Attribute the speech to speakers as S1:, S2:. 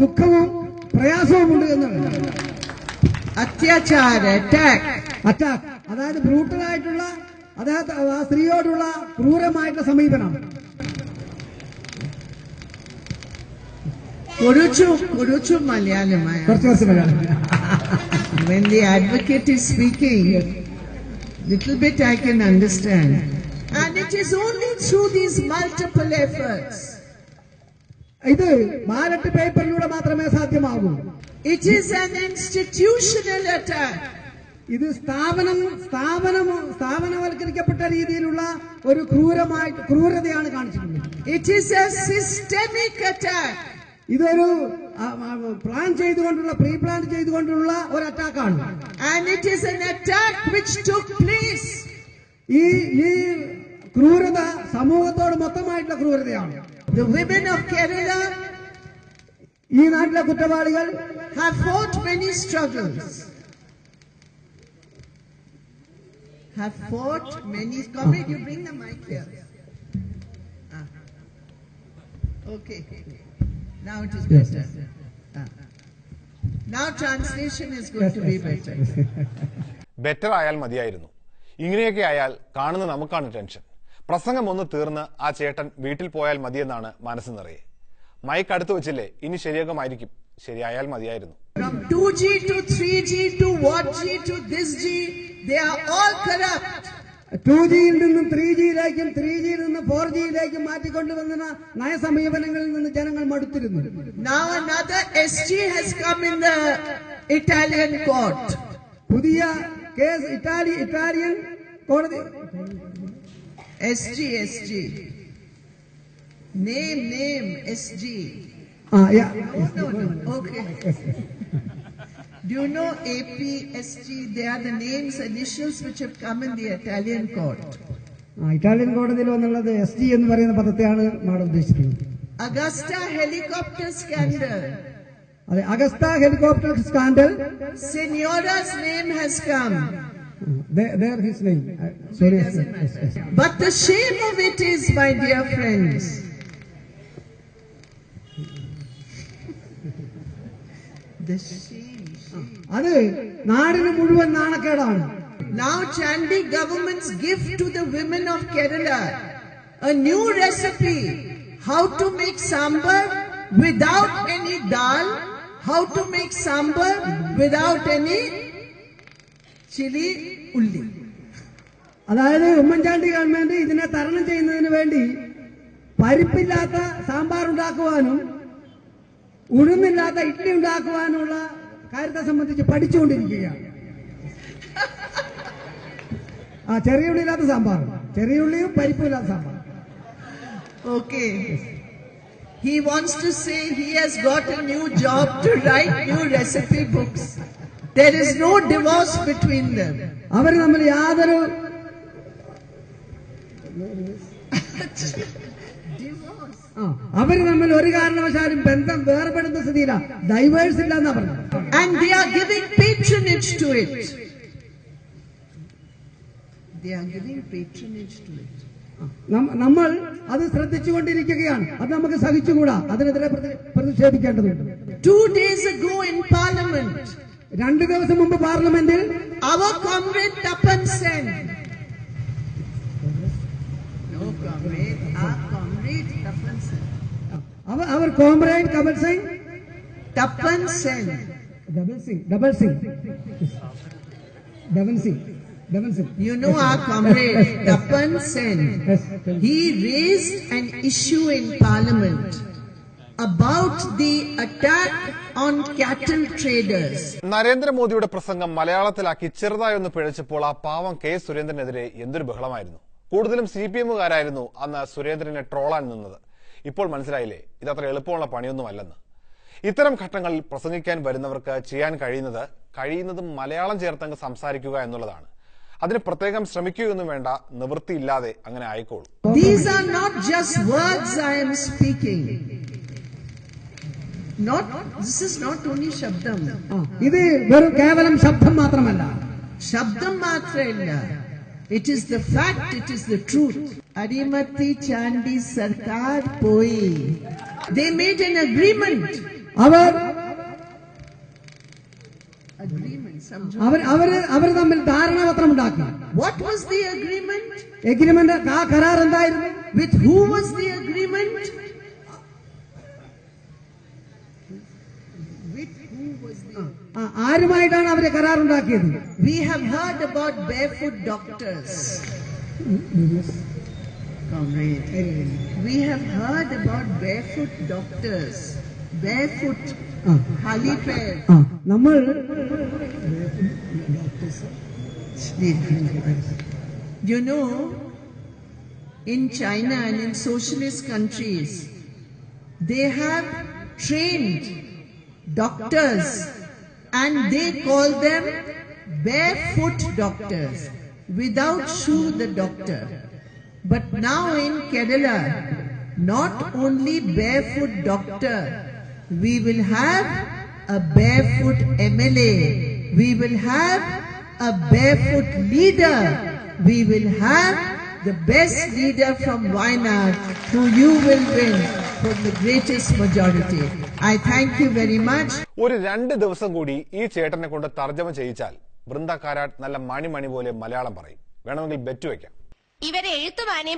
S1: ദുഃഖവും പ്രയാസവും ഉണ്ട് എന്നുള്ളത്. അറ്റാക്ക് അതായത് ബ്രൂട്ടലായിട്ടുള്ള അതായത് ആ സ്ത്രീയോടുള്ള ക്രൂരമായിട്ടുള്ള സമീപനം.
S2: കുറച്ചു മലയാളമായ.
S1: കുറച്ച് Malayalam.
S2: When the advocate is speaking, little bit I can understand. And it is only through these multiple efforts.
S1: ഇത് ബാലറ്റ് പേപ്പറിലൂടെ മാത്രമേ സാധ്യമാകൂ.
S2: It is an institutional attack.
S1: ഇത് സ്ഥാപനവൽക്കരിക്കപ്പെട്ട രീതിയിലുള്ള ഒരു ക്രൂരതയാണ് കാണിച്ചിട്ടുള്ളത്.
S2: It is a systemic attack.
S1: ഇതൊരു പ്രീ പ്ലാൻ ചെയ്തുകൊണ്ടുള്ള ഒരു അറ്റാക്കാണ്.
S2: And it is an attack which took place.
S1: ഈ ക്രൂരത സമൂഹത്തോട് മൊത്തമായിട്ടുള്ള ക്രൂരതയാണ്.
S2: The women of Kerala,
S1: ഈ നാട്ടിലെ കുറ്റവാളികൾ,
S2: have fought many struggles. Comrade, you bring the mic here. Okay. Now it is better. Now translation is going to be better.
S3: Better ആയാൽ മതിയായിരുന്നു. ഇങ്ങനെയൊക്കെ ആയാൽ കാണുന്ന നമുക്കാണ് ടെൻഷൻ. പ്രസംഗം ഒന്ന് തീർന്ന് ആ ചേട്ടൻ വീട്ടിൽ പോയാൽ മതിയെന്നാണ് മനസ്സ് നിറയെ. മൈക്ക് അടുത്ത് വെച്ചില്ലേ, ഇനി ശരിയാകുമായിരിക്കും. ശരിയായാൽ മതിയായിരുന്നു.
S2: From 2G to 3G to what G to this G, they are all corrupt.
S1: 2Gയിൽ നിന്നും 3Gയിലേക്കും 3Gയിൽ നിന്നും 4Gയിലേക്കും മാറ്റിക്കൊണ്ടുവന്ന നയസമീപനങ്ങളിൽ നിന്ന് ജനങ്ങൾ മടുത്തിരുന്നു.
S2: Now another SG has come in the Italian court.
S1: പുതിയ കേസ് ഇറ്റാലിയൻ കോടതി.
S2: SG. Name SG.
S1: Yeah.
S2: No. Okay. Do you know AP, SG? They are the names, initials which have come in the Italian court.
S1: Italian കോടതിയിൽ വന്നുള്ളത് SG എന്ന് പറയുന്ന പദത്തെയാണ് madam ഉദ്ദേശിക്കുന്നത്.
S2: Augusta helicopter scandal.
S1: അതെ, Agusta helicopter scandal.
S2: Signora's name has come.
S1: There his name. Sorry.
S2: But the shame of it is, my dear friends, the shame.
S1: അത് നാടിന് മുഴുവൻ നാണക്കേടാണ്.
S2: Now Chandy government's gift to the women of Kerala, a new recipe, how to make sambar without any dal, how to make sambar without any chili ulli.
S1: അതായത് Oommen Chandy government ഇതിനെ തരണം ചെയ്യുന്നതിന് വേണ്ടി പരിപ്പില്ലാത്ത സാമ്പാർ ഉണ്ടാക്കുവാനും ഉഴുന്നില്ലാത്ത ഇഡ്ഡലി ഉണ്ടാക്കുവാനുള്ള കാര്യത്തെ സംബന്ധിച്ച് പഠിച്ചുകൊണ്ടിരിക്കുകയാണ്. ചെറിയ ഉള്ളിയില്ലാത്ത സാമ്പാർ, ചെറിയ ഉള്ളിയും പരിപ്പും ഇല്ലാത്ത sambar.
S2: Okay. He wants to say he has got a new job to write new recipe books. There is no divorce between them.
S1: അവർ നമ്മൾ യാതൊരു അവർ തമ്മിൽ ഒരു കാരണവശാലും ബന്ധം വേർപെടുന്ന സ്ഥിതിയില്ല, ഡൈവേഴ്സ് ഇല്ല എന്നാ പറഞ്ഞത്.
S2: And they are giving patronage to it.
S1: നമ്മൾ അത് ശ്രദ്ധിച്ചുകൊണ്ടിരിക്കുകയാണ്. അത് നമുക്ക് സഹിച്ചുകൂടാ. അതിനെതിരെ പ്രതിഷേധിക്കേണ്ടതുണ്ട്.
S2: 2 days ago in Parliament,
S1: 2 ദിവസം മുമ്പ് പാർലമെന്റിൽ
S2: our comrade Tapan Sen,
S1: our comrade Kamal Singh,
S2: Tapan Sen,
S1: Devan Singh.
S2: You know our comrade Tapan Sen. He raised an issue in Parliament about the attack on cattle traders.
S3: നരേന്ദ്രമോദിയുടെ പ്രസംഗം മലയാളത്തിലാക്കി ചെറുതായൊന്ന് പിഴച്ചപ്പോൾ ആ പാവം K സുരേന്ദ്രനെതിരെ എന്തൊരു ബഹളമായിരുന്നു. കൂടുതലും CPMകാരായിരുന്നു അന്ന് സുരേന്ദ്രനെ ട്രോളാൻ നിന്നത്. ഇപ്പോൾ മനസ്സിലായില്ലേ, ഇതത്ര എളുപ്പമുള്ള പണിയൊന്നുമല്ലെന്ന്. ഇത്തരം ഘട്ടങ്ങളിൽ പ്രസംഗിക്കാൻ വരുന്നവർക്ക് ചെയ്യാൻ കഴിയുന്നതും മലയാളം ചേർത്തങ്ങ് സംസാരിക്കുക എന്നുള്ളതാണ്. അതിന് പ്രത്യേകം ശ്രമിക്കുകയൊന്നും വേണ്ട, നിവൃത്തിയില്ലാതെ അങ്ങനെ ആയിക്കോളൂ.
S2: These are not just words I am speaking. This is not only ശബ്ദം.
S1: ഇത് വെറും കേവലം ശബ്ദം മാത്രമല്ല.
S2: ശബ്ദം മാത്രമല്ല. It is the fact, it is the truth. Arimati Chandi Sarkar Poi. They made an agreement.
S1: അവർ തമ്മിൽ ധാരണാപത്രമുണ്ടാക്കി.
S2: What was the agreement?
S1: Agreement, ആ കരാർ എന്തായിരുന്നു?
S2: With who was the agreement?
S1: ആരുമായിട്ടാണ് അവര് കരാറുണ്ടാക്കിയത്?
S2: We have heard about barefoot doctors. We have heard about barefoot doctors. Barefoot, खाली पैर.
S1: നമ്മൾ
S2: You know, in China and in socialist countries, they have trained doctors and they call them barefoot doctors, without shoe the doctor. But now in Kerala, not only barefoot doctor, we will have a barefoot MLA, we will have a barefoot leader, we will have the best leader from Wayanad who you will win for the greatest majority. I thank you very much.
S3: ഒരു 2 ദിവസം കൂടി ഈ ചേട്ടനെ കൊണ്ട് തർജ്ജമ ചെയ്യിച്ചാൽ വൃന്ദ കാരാട്ട് നല്ല മണി പോലെ മലയാളം പറയും. വേണമെങ്കിൽ ബെറ്റ് വെക്കാം.
S4: ഇവരെ എഴുത്തുവാനേയും